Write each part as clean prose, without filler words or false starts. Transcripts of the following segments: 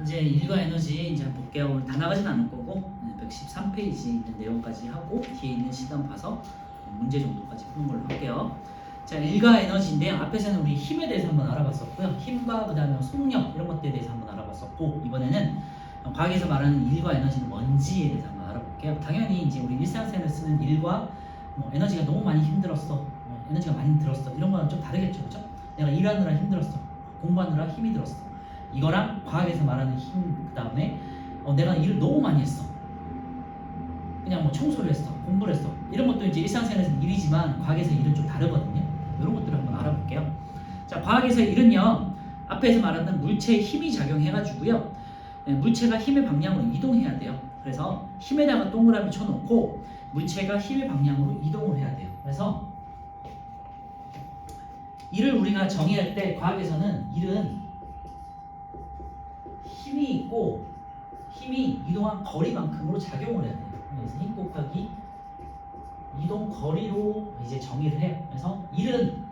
이제 일과 에너지 이제 볼게요. 오늘 다 나가진 않을 거고 113페이지 있는 내용까지 하고 뒤에 있는 시간 봐서 문제 정도까지 푸는 걸로 할게요. 자, 일과 에너지인데요. 앞에서는 우리 힘에 대해서 한번 알아봤었고요. 힘과 그 다음에 속력 이런 것들에 대해서 한번 알아봤었고, 이번에는 과학에서 말하는 일과 에너지는 뭔지에 대해서 한번 알아볼게요. 당연히 이제 우리 일상생활에 쓰는 일과 에너지가 너무 많이 힘들었어, 에너지가 많이 들었어, 이런 거랑 좀 다르겠죠, 그렇죠? 내가 일하느라 힘들었어, 공부하느라 힘이 들었어. 이거랑 과학에서 말하는 힘, 그 다음에 내가 일을 너무 많이 했어, 그냥 청소를 했어, 공부를 했어, 이런 것도 이제 일상생활에서는 일이지만 과학에서 일은 좀 다르거든요. 이런 것들을 한번 알아볼게요. 자, 과학에서 일은요, 앞에서 말하는 물체의 힘이 작용해가지고요, 물체가 힘의 방향으로 이동해야 돼요. 그래서 힘에다가 동그라미 쳐놓고 물체가 힘의 방향으로 이동을 해야 돼요. 그래서 일을 우리가 정의할 때 과학에서는 일은 힘이 있고 힘이 이동한 거리만큼으로 작용을 해야 돼요. 그래서 힘 곱하기 이동 거리로 이제 정의를 해요. 그래서 일은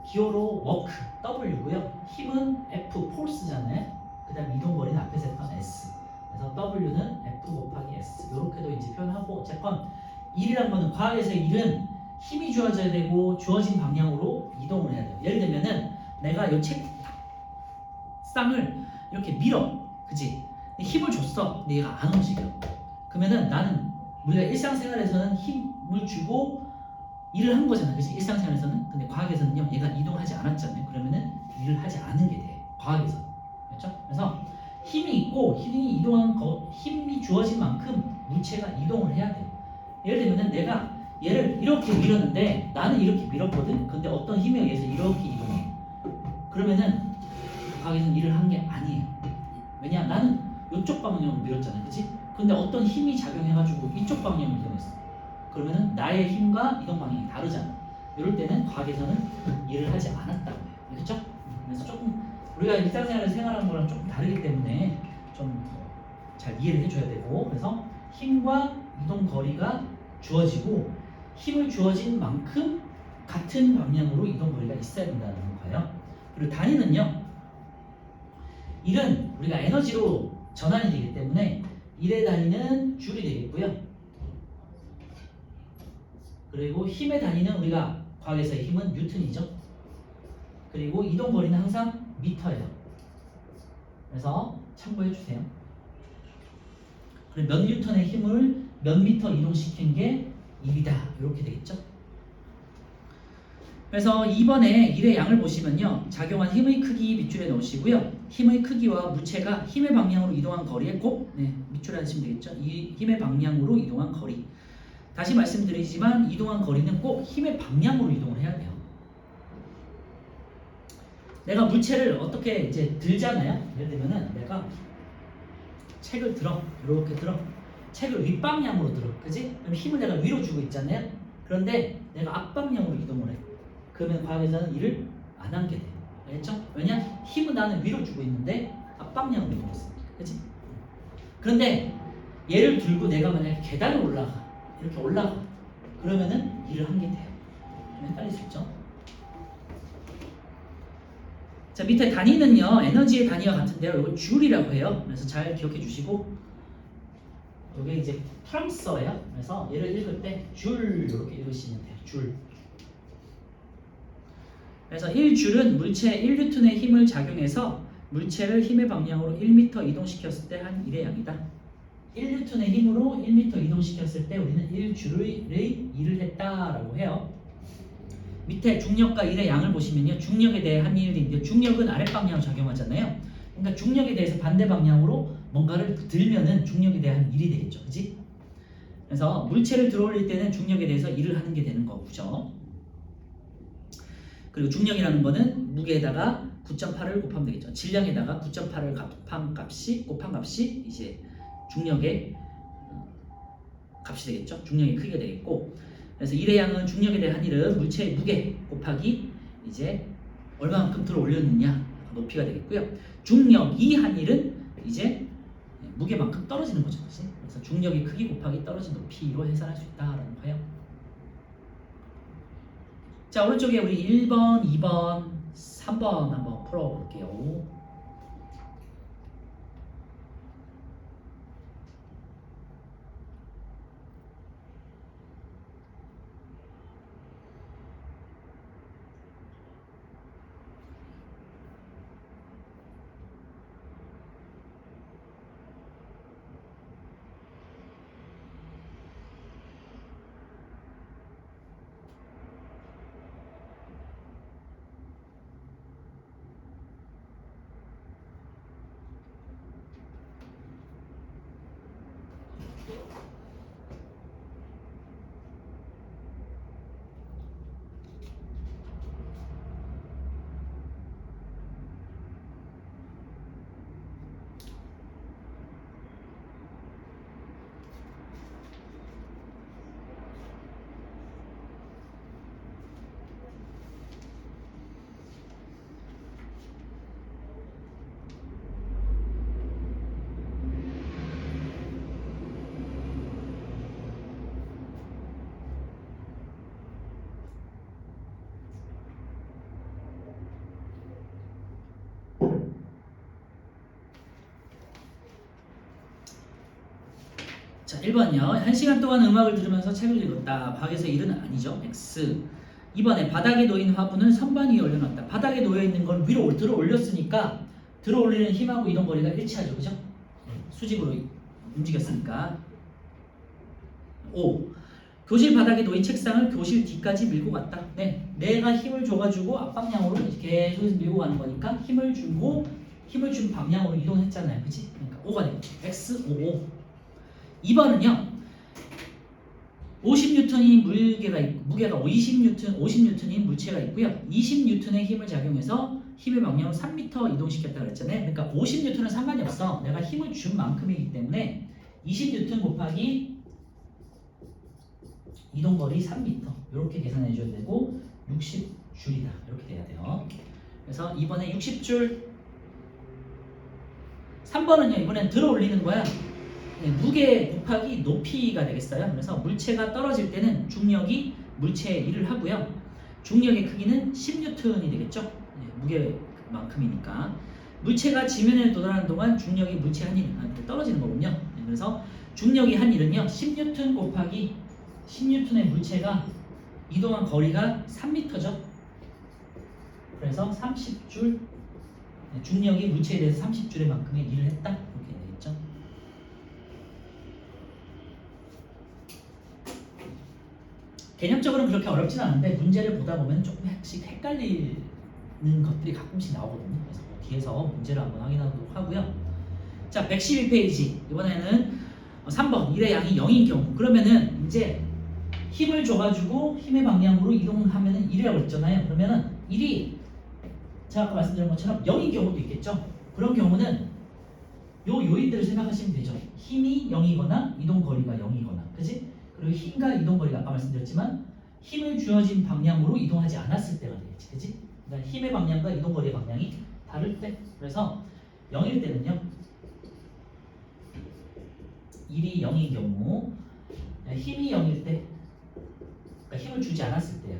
기호로 워크 W고요. 힘은 F force잖아요. 그 다음 이동 거리는 앞에서 했던 S. 그래서 W는 F 곱하기 S. 이렇게도 이제 표현하고, 어쨌건 일이란 거는 과학에서 일은 힘이 주어져야 되고 주어진 방향으로 이동을 해야 돼요. 예를 들면은 내가 이 책상을 이렇게 밀어, 그치? 힘을 줬어. 근데 얘가 안 움직여. 그러면은 나는, 우리가 일상생활에서는 힘을 주고 일을 한 거잖아요, 그치? 일상생활에서는. 근데 과학에서는요, 얘가 이동하지 않았잖아요. 그러면은 일을 하지 않은 게 돼요, 과학에서. 그렇죠? 그래서 힘이 있고 힘이 이동한 힘이 주어진 만큼 물체가 이동을 해야 돼요. 예를 들면은 내가 얘를 이렇게 밀었는데 나는 이렇게 밀었거든. 근데 어떤 힘에 의해서 이렇게 이동해. 그러면은 과학에서는 일을 한 게 아니에요. 왜냐? 나는 이쪽 방향으로 밀었잖아요, 그치? 근데 어떤 힘이 작용해가지고 이쪽 방향으로 이동했어. 그러면은 나의 힘과 이동 방향이 다르잖아. 이럴 때는 과학에서는 일을 하지 않았다고 해요. 그렇죠? 그래서 조금 우리가 일상생활에서 생활하는 거랑 조금 다르기 때문에 좀 잘 이해를 해줘야 되고, 그래서 힘과 이동 거리가 주어지고 힘을 주어진 만큼 같은 방향으로 이동 거리가 있어야 된다는 거예요. 그리고 단위는요, 일은 우리가 에너지로 전환이 되기 때문에 일의 단위는 줄이 되겠고요. 그리고 힘의 단위는 우리가 과학에서의 힘은 뉴턴이죠. 그리고 이동 거리는 항상 미터예요. 그래서 참고해 주세요. 그리고 몇 뉴턴의 힘을 몇 미터 이동시킨 게 일이다, 이렇게 되겠죠. 그래서 2번에 일의 양을 보시면요, 작용한 힘의 크기 밑줄에 넣으시고요, 힘의 크기와 물체가 힘의 방향으로 이동한 거리에 곱 밑줄에 하시면 되겠죠. 이 힘의 방향으로 이동한 거리. 다시 말씀드리지만 이동한 거리는 꼭 힘의 방향으로 이동을 해야 돼요. 내가 물체를 어떻게 이제 들잖아요. 예를 들면은 내가 책을 들어, 이렇게 들어, 책을 윗방향으로 들어, 그지? 그럼 힘을 내가 위로 주고 있잖아요. 그런데 내가 앞방향으로 이동을 해. 그러면 과학에서는 일을 안 한 게 돼. 알겠죠? 왜냐? 힘은 나는 위로 주고 있는데 앞방향으로 이동했으니까, 그지? 그런데 얘를 들고 내가 만약에 계단을 올라가, 이렇게 올라가, 그러면은 일을 한 게 돼요. 좀 헷갈릴 수 있죠? 자, 밑에 단위는요, 에너지의 단위와 같은데요, 이거 줄이라고 해요. 그래서 잘 기억해 주시고, 이게 이제 프랑스어예요. 그래서 얘를 읽을 때 줄, 이렇게 읽으시면 돼요. 줄. 그래서 1줄은 물체 1뉴턴의 힘을 작용해서 물체를 힘의 방향으로 1m 이동시켰을 때 한 일의 양이다. 1뉴턴의 힘으로 1m 이동시켰을 때 우리는 1줄의 일을 했다라고 해요. 밑에 중력과 일의 양을 보시면요, 중력에 대해 한 일인데, 중력은 아랫방향으로 작용하잖아요. 그러니까 중력에 대해서 반대 방향으로 뭔가를 들면은 중력에 대한 일이 되겠죠, 그지? 그래서 물체를 들어올릴 때는 중력에 대해서 일을 하는 게 되는 거죠. 그리고 중력이라는 거는 무게에다가 9.8을 곱하면 되겠죠. 질량에다가 9.8을 곱한 값이 이제 중력의 값이 되겠죠. 중력의 크기가 되겠고, 그래서 일의 양은 중력에 대한 일은 물체의 무게 곱하기 이제 얼마만큼 들어 올렸느냐, 높이가 되겠고요. 중력이 한 일은 이제 무게만큼 떨어지는 거죠. 그래서 중력의 크기 곱하기 떨어진 높이로 해산할 수 있다라는 거예요. 자, 오른쪽에 우리 1번, 2번, 3번 한번 풀어볼게요. 자, 1번이요. 1시간 동안 음악을 들으면서 책을 읽었다. 과학에서 1은 아니죠. X. 2번에 바닥에 놓인 화분을 선반 위에 올려놨다. 바닥에 놓여있는 걸 위로 들어 올렸으니까 들어 올리는 힘하고 이동 거리가 일치하죠. 그죠? 수직으로 움직였으니까. 5. 교실 바닥에 놓인 책상을 교실 뒤까지 밀고 갔다. 네, 내가 힘을 줘가지고 앞방향으로 계속 밀고 가는 거니까 힘을 준 방향으로 이동했잖아요. 그치? 그러니까 5가 되겠죠. X, 5. 2번은요. 50N이 무게가 50N인 물체가 있고요. 20N의 힘을 작용해서 힘의 방향을 3m 이동시켰다 그랬잖아요. 그러니까 50N은 상관이 없어. 내가 힘을 준 만큼이기 때문에 20N 곱하기 이동거리 3m 이렇게 계산해 줘야 되고 60줄이다 이렇게 돼야 돼요. 그래서 이번에 60줄. 3번은요. 이번엔 들어 올리는 거야. 네, 무게 곱하기 높이가 되겠어요. 그래서 물체가 떨어질 때는 중력이 물체에 일을 하고요. 중력의 크기는 10N이 되겠죠. 네, 무게만큼이니까. 물체가 지면에 도달하는 동안 중력이 물체 한 일한테 떨어지는 거군요. 네, 그래서 중력이 한 일은요. 10N 곱하기 10N의 물체가 이동한 거리가 3m죠. 그래서 30줄 중력이 물체에 대해서 30줄의 만큼의 일을 했다. 이렇게 되겠죠. 개념적으로는 그렇게 어렵진 않은데 문제를 보다 보면 조금씩 헷갈리는 것들이 가끔씩 나오거든요. 그래서 뒤에서 문제를 한번 확인하도록 하고요. 자, 112페이지. 이번에는 3번 1의 양이 0인 경우. 그러면은 이제 힘을 줘가지고 힘의 방향으로 이동하면은 1이라고 했잖아요. 그러면은 1이 제가 아까 말씀드린 것처럼 0인 경우도 있겠죠. 그런 경우는 요 요인들을 생각하시면 되죠. 힘이 0이거나 이동 거리가 0이거나, 그지? 그리고 힘과 이동 거리가 아까 말씀드렸지만 힘을 주어진 방향으로 이동하지 않았을 때가 되겠지, 그지? 그러니까 힘의 방향과 이동 거리의 방향이 다를 때. 그래서 0일 때는요. 1이 0인 경우, 힘이 0일 때, 그러니까 힘을 주지 않았을 때요.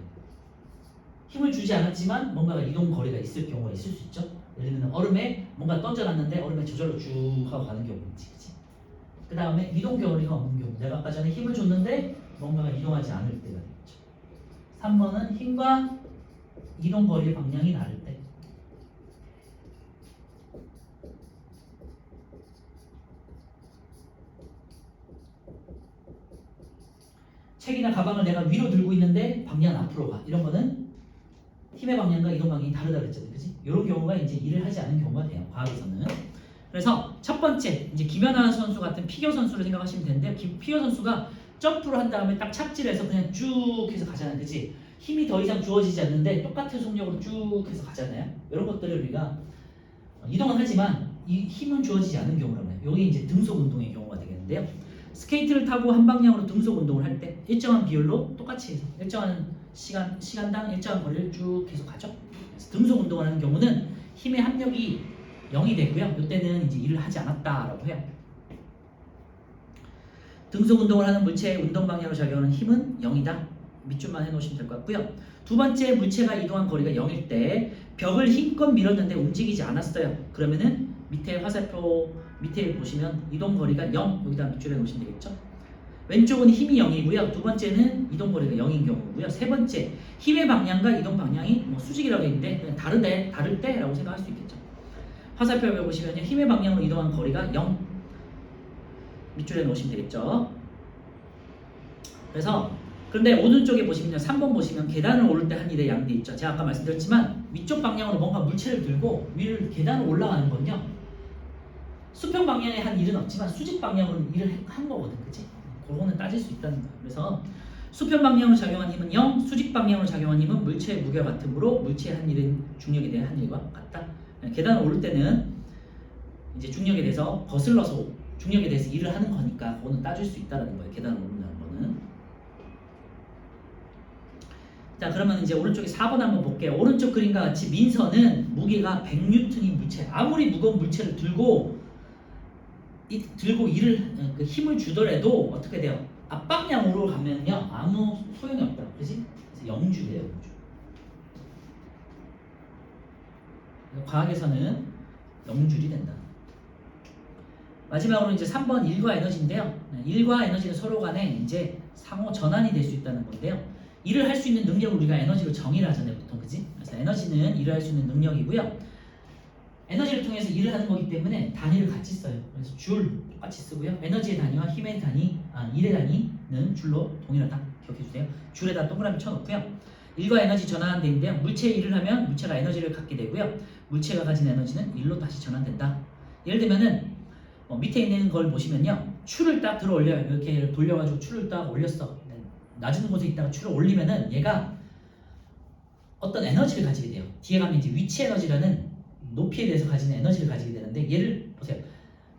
힘을 주지 않았지만 뭔가가 이동 거리가 있을 경우가 있을 수 있죠. 예를 들면 얼음에 뭔가 던져놨는데 얼음에 저절로 쭉 하고 가는 경우 있지, 그치? 그 다음에 이동 거리가 없는 경우, 내가 아까 전에 힘을 줬는데 뭔가가 이동하지 않을 때가 되겠죠. 3번은 힘과 이동 거리의 방향이 다를 때. 책이나 가방을 내가 위로 들고 있는데 방향은 앞으로 가. 이런 거는 힘의 방향과 이동 방향이 다르다 그랬잖아요. 그치? 이런 경우가 이제 일을 하지 않은 경우가 돼요. 과학에서는. 그래서 첫 번째, 이제 김연아 선수 같은 피겨 선수를 생각하시면 되는데, 피겨 선수가 점프를 한 다음에 딱 착지를 해서 그냥 쭉 해서 가잖아요. 그치? 힘이 더 이상 주어지지 않는데 똑같은 속력으로 쭉 해서 가잖아요. 이런 것들을 우리가 이동은 하지만 이 힘은 주어지지 않는 경우라고 해요. 이게 이제 등속 운동의 경우가 되겠는데요. 스케이트를 타고 한 방향으로 등속 운동을 할 때 일정한 비율로 똑같이 해서 일정한 시간당 일정한 거리를 쭉 계속 가죠. 그래서 등속 운동을 하는 경우는 힘의 합력이 0이 되고요. 이때는 이제 일을 하지 않았다라고 해요. 등속 운동을 하는 물체의 운동 방향으로 작용하는 힘은 0이다. 밑줄만 해놓으시면 될 것 같고요. 두 번째, 물체가 이동한 거리가 0일 때 벽을 힘껏 밀었는데 움직이지 않았어요. 그러면은 밑에 화살표 밑에 보시면 이동 거리가 0, 여기다 밑줄에 놓으시면 되겠죠. 왼쪽은 힘이 0이고요. 두 번째는 이동 거리가 0인 경우고요. 세 번째, 힘의 방향과 이동 방향이 뭐 수직이라고 했는데 그냥 다를 때라고 생각할 수 있겠죠. 화살표를 보시면 힘의 방향으로 이동한 거리가 0, 밑줄에 놓으시면 되겠죠. 그래서 그런데 오른쪽에 보시면요, 3번 보시면 계단을 오를 때 한 일의 양대 있죠. 제가 아까 말씀드렸지만 위쪽 방향으로 뭔가 물체를 들고 위를 계단을 올라가는 건요, 수평 방향에 한 일은 없지만 수직 방향으로 일을 한 거거든, 그치? 그거는 따질 수 있다는 거예요. 그래서 수평 방향으로 작용한 힘은 0, 수직 방향으로 작용한 힘은 물체의 무게와 같으므로 물체의 한 일은 중력에 대한 한 일과 같다. 계단을 오를 때는 이제 중력에 대해서 거슬러서 중력에 대해서 일을 하는 거니까 그거는 따질 수 있다는 거예요. 계단을 오른다는 거는. 자, 그러면 이제 오른쪽에 4번 한번 볼게요. 오른쪽 그림과 같이 민서는 무게가 100N인 물체, 아무리 무거운 물체를 들고 그 힘을 주더라도 어떻게 돼요? 앞방향으로 가면요 아무 소용이 없다, 그렇지? 그래서 0줄이에요, 0줄. 과학에서는 0줄이 된다. 마지막으로 이제 3번 일과 에너지인데요. 일과 에너지는 서로 간에 이제 상호 전환이 될 수 있다는 건데요. 일을 할 수 있는 능력을 우리가 에너지로 정의를 하잖아요, 보통, 그지? 그래서 에너지는 일을 할 수 있는 능력이고요. 에너지를 통해서 일을 하는 거기 때문에 단위를 같이 써요. 그래서 줄 똑같이 쓰고요. 에너지의 단위와 힘의 단위, 일의 단위는 줄로 동일하다. 기억해 주세요. 줄에다 동그라미 쳐놓고요. 일과 에너지 전환대인데요. 물체의 일을 하면 물체가 에너지를 갖게 되고요. 물체가 가진 에너지는 일로 다시 전환된다. 예를 들면은 밑에 있는 걸 보시면요. 추를 딱 들어 올려요. 이렇게 돌려가지고 추를 딱 올렸어. 낮은 곳에 있다가 추를 올리면은 얘가 어떤 에너지를 가지게 돼요. 뒤에 가면 이제 위치 에너지라는 높이에 대해서 가지는 에너지를 가지게 되는데 얘를 보세요.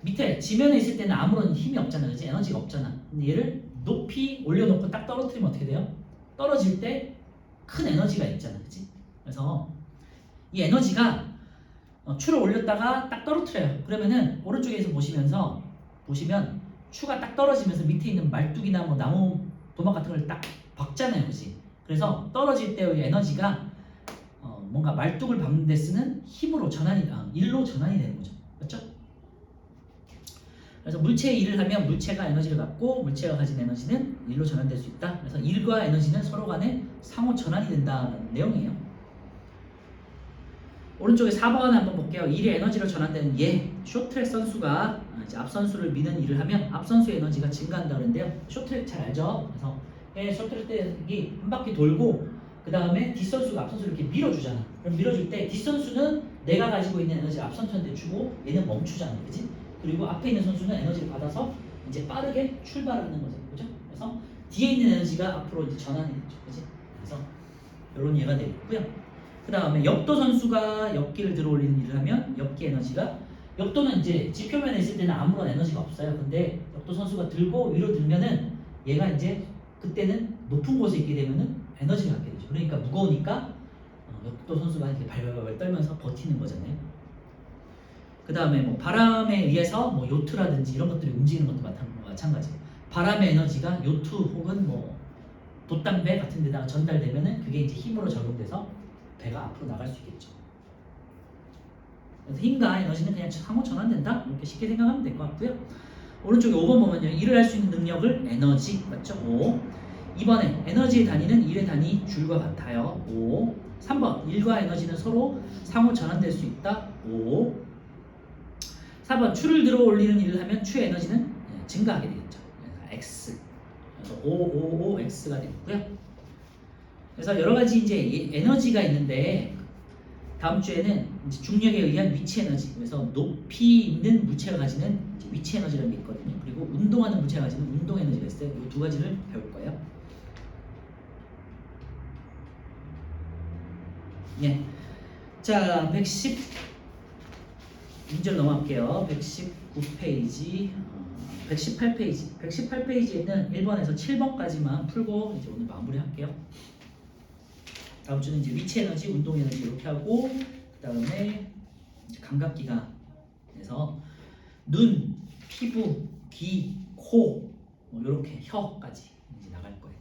밑에 지면에 있을 때는 아무런 힘이 없잖아, 그치? 에너지가 없잖아. 근데 얘를 높이 올려놓고 딱 떨어뜨리면 어떻게 돼요? 떨어질 때 큰 에너지가 있잖아, 그치? 그래서 이 에너지가 추를 올렸다가 딱 떨어뜨려요. 그러면은 오른쪽에서 보시면 추가 딱 떨어지면서 밑에 있는 말뚝이나 뭐 나무 도막 같은 걸 딱 박잖아요, 그치? 그래서 떨어질 때의 에너지가 뭔가 말뚝을 박는 데 쓰는 힘으로 일로 전환이 되는 거죠. 맞죠? 그래서 물체의 일을 하면 물체가 에너지를 갖고 물체가 가진 에너지는 일로 전환될 수 있다. 그래서 일과 에너지는 서로 간에 상호 전환이 된다는 내용이에요. 오른쪽에 4번 한번 볼게요. 일의 에너지로 전환되는 쇼트트랙 선수가 이제 앞 선수를 미는 일을 하면 앞 선수의 에너지가 증가한다 그러는데요. 쇼트트랙 잘 알죠? 그래서 쇼트트랙이 한 바퀴 돌고 그 다음에 뒷선수가 앞선수를 이렇게 밀어주잖아. 그럼 밀어줄 때 뒷선수는 내가 가지고 있는 에너지를 앞선수한테 주고 얘는 멈추잖아, 그지? 그리고 앞에 있는 선수는 에너지를 받아서 이제 빠르게 출발하는 거죠, 그죠? 그래서 뒤에 있는 에너지가 앞으로 이제 전환이 되죠, 그지? 그래서 이런 예가 되겠고요. 그 다음에 역도 선수가 역기를 들어 올리는 일을 하면 역기 에너지가 역도는 이제 지표면에 있을 때는 아무런 에너지가 없어요. 근데 역도 선수가 들고 위로 들면은 얘가 이제 그때는 높은 곳에 있게 되면은 에너지를 갖게 되죠. 그러니까 무거우니까 역도 선수가 이렇게 발발발 떨면서 버티는 거잖아요. 그 다음에 뭐 바람에 의해서 뭐 요트라든지 이런 것들이 움직이는 것도 마찬가지예요. 바람의 에너지가 요트 혹은 뭐 돛담배 같은 데다가 전달되면은 그게 이제 힘으로 적용돼서 배가 앞으로 나갈 수 있겠죠. 그래서 힘과 에너지는 그냥 상호 전환된다. 이렇게 쉽게 생각하면 될 것 같고요. 오른쪽에 5번 보면요. 일을 할 수 있는 능력을 에너지, 맞죠? 5. 2번에 에너지의 단위는 일의 단위 줄과 같아요. 5. 3번 일과 에너지는 서로 상호 전환될 수 있다. 5. 4번 추를 들어 올리는 일을 하면 추의 에너지는 증가하게 되겠죠. X. 그래서 5X가 되고요. 그래서 여러 가지 이제 에너지가 있는데 다음 주에는 이제 중력에 의한 위치 에너지, 그래서 높이 있는 물체가 가지는 이제 위치 에너지라는 게 있거든요. 그리고 운동하는 물체가 가지는 운동 에너지가 있어요. 이 두 가지를 배울 거예요. 예. 자, 110 문제로 넘어갈게요. 119페이지, 118페이지. 118페이지에는 1번에서 7번까지만 풀고 이제 오늘 마무리할게요. 다음 주는 이제 위치 에너지, 운동 에너지 이렇게 하고 그 다음에 감각기관에서 눈, 피부, 귀, 코, 뭐 이렇게 혀까지 이제 나갈 거예요.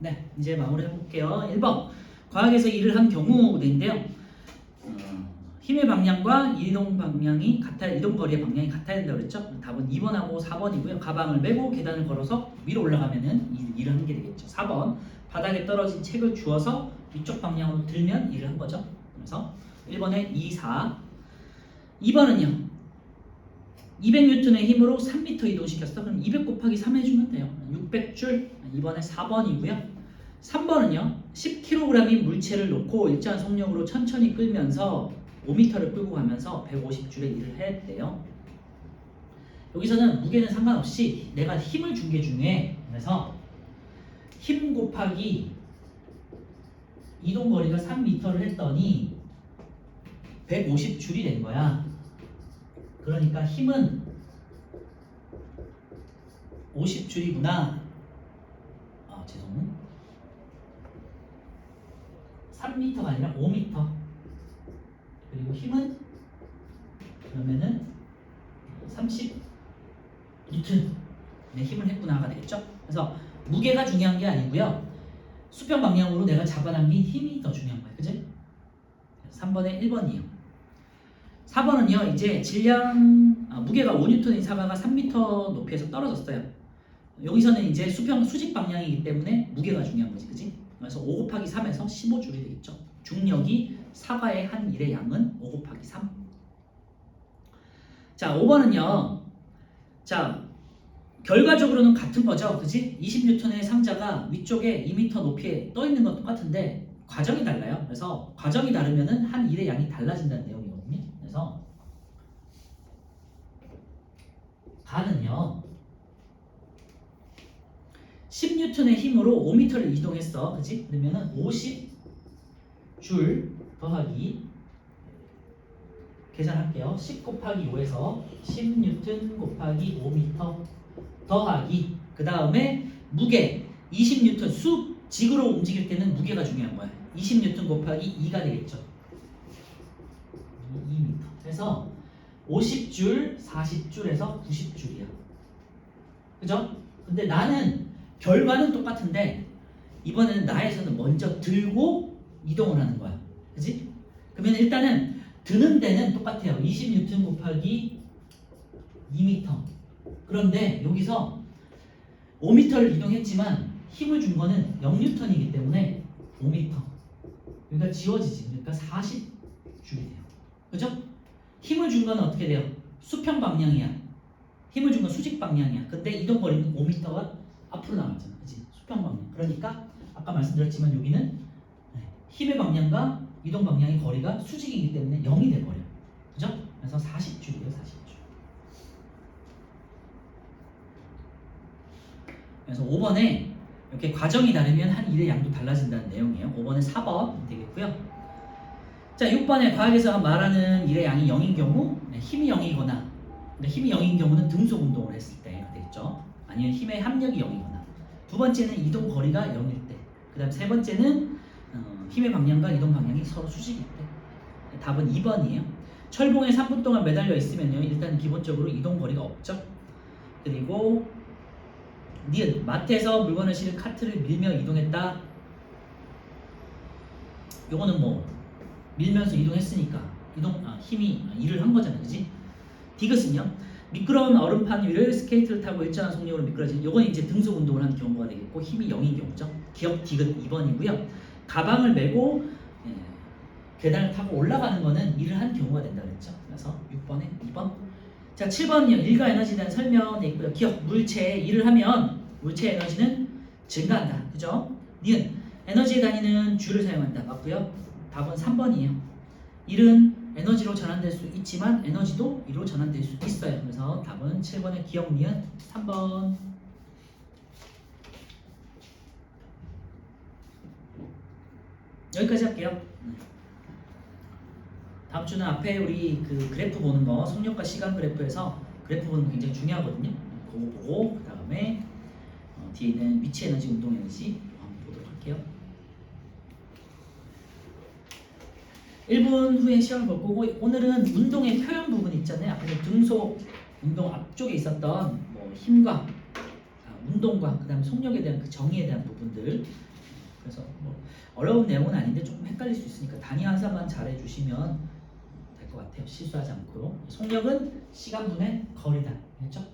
네, 이제 마무리 해볼게요. 1번 과학에서 일을 한 경우인데요. 힘의 방향과 이동 방향이 같아야 이동 거리의 방향이 같아야 된다고 그랬죠? 답은 2번하고 4번이고요. 가방을 메고 계단을 걸어서 위로 올라가면은 일을 한 게 되겠죠. 4번 바닥에 떨어진 책을 주워서 위쪽 방향으로 들면 일을 한 거죠. 그래서 1번에 2, 4. 2번은요. 200N의 힘으로 3m 이동시켰어. 그럼 200 곱하기 3 해주면 돼요. 600줄. 2번에 4번이고요. 3번은요. 10kg의 물체를 놓고 일정한 속력으로 천천히 끌면서 5m를 끌고 가면서 150줄의 일을 했대요. 여기서는 무게는 상관없이 내가 힘을 준 게 중요해. 그래서 힘 곱하기 이동 거리가 3m를 했더니 150줄이 된 거야. 그러니까 힘은 50줄이구나. 죄송. 3m가 아니라 5m. 그리고 힘은 그러면은 30N의 힘을 했구나가 되겠죠. 그래서 무게가 중요한 게 아니고요. 수평 방향으로 내가 잡아당긴 힘이 더 중요한 거예요. 그지? 3번에 1번이에요. 4번은요. 이제 무게가 5N인 사과가 3m 높이에서 떨어졌어요. 여기서는 이제 수직 방향이기 때문에 무게가 중요한 거지. 그지? 그래서 5 곱하기 3에서 15줄이 되겠죠. 중력이 사과의 한 일의 양은 5 곱하기 3. 자, 5번은요. 자, 결과적으로는 같은 거죠. 그지? 20N의 상자가 위쪽에 2m 높이에 떠 있는 건 똑같은데 과정이 달라요. 그래서 과정이 다르면은 한 일의 양이 달라진다는 내용이거든요. 그래서 가는요. 10N의 힘으로 5m를 이동했어. 그지? 그러면은 50줄 더하기 계산할게요. 10 곱하기 5에서 10N 곱하기 5m 더하기 그 다음에 무게 20N 직으로 움직일 때는 무게가 중요한 거야. 20N 곱하기 2가 되겠죠. 2m. 그래서 50줄, 40줄에서 90줄이야. 그죠? 근데 나는 결과는 똑같은데 이번에는 나에서는 먼저 들고 이동을 하는 거야. 그지? 그러면 일단은 드는 데는 똑같아요. 20N 곱하기 2m. 그런데 여기서 5m를 이동했지만 힘을 준 거는 0N이기 때문에 5m. 그러니까 지워지지. 그러니까 40줄이 돼요. 그죠? 힘을 준 거는 어떻게 돼요? 수평 방향이야. 힘을 준 건 수직 방향이야. 근데 이동 거리는 5m가 앞으로 나왔잖아. 그치? 수평 방향. 그러니까 아까 말씀드렸지만 여기는 힘의 방향과 이동 방향의 거리가 수직이기 때문에 0이 돼버려. 그죠? 그래서 40줄이에요. 40줄. 그래서 5번에 이렇게 과정이 다르면 한 일의 양도 달라진다는 내용이에요. 5번에 4번 되겠고요. 자, 6번에 과학에서 말하는 일의 양이 0인 경우 힘이 0이거나 힘이 0인 경우는 등속 운동을 했을 때 되겠죠. 아니면 힘의 합력이 0이거나 두 번째는 이동 거리가 0일 때 그 다음 세 번째는 힘의 방향과 이동 방향이 서로 수직일 때 답은 2번이에요. 철봉에 3분 동안 매달려 있으면요. 일단 기본적으로 이동 거리가 없죠. 그리고 니은 마트에서 물건을 실은 카트를 밀며 이동했다. 요거는 뭐 밀면서 이동했으니까 힘이 일을 한 거잖아. 그지? 디귿은요. 미끄러운 얼음판 위를 스케이트를 타고 일정한 속력으로 미끄러진 요건 이제 등속 운동을 하는 경우가 되겠고 힘이 0인 경우죠. 기억 디귿 2번이고요. 가방을 메고 계단을 타고 올라가는 거는 일을 한 경우가 된다 그랬죠. 그래서 6번에 2번. 자, 7번은요. 일과 에너지에 대한 설명이 있고요. 기억 물체에 일을 하면 물체 에너지는 증가한다. 그죠? 니은 에너지에 다니는 줄을 사용한다. 맞고요. 답은 3번이에요. 일은 에너지로 전환될 수 있지만 에너지도 이로 전환될 수 있어요. 그래서 답은 7번의 기억 니은 3번. 여기까지 할게요. 다음 주는 앞에 우리 그 그래프 보는 거 속력과 시간 그래프에서 그래프 보는 거 굉장히 중요하거든요. 그거 보고 그 다음에 뒤에 있는 위치 에너지, 운동 에너지 한번 보도록 할게요. 1분 후에 시험을 볼 거고 오늘은 운동의 표현 부분 있잖아요. 앞에서 등속 운동 앞쪽에 있었던 뭐 힘과 운동과 그 다음에 속력에 대한 그 정의에 대한 부분들 그래서 뭐 어려운 내용은 아닌데 조금 헷갈릴 수 있으니까 단위 환산만 잘 해주시면 될 것 같아요. 실수하지 않고. 속력은 시간 분의 거리다. 알겠죠?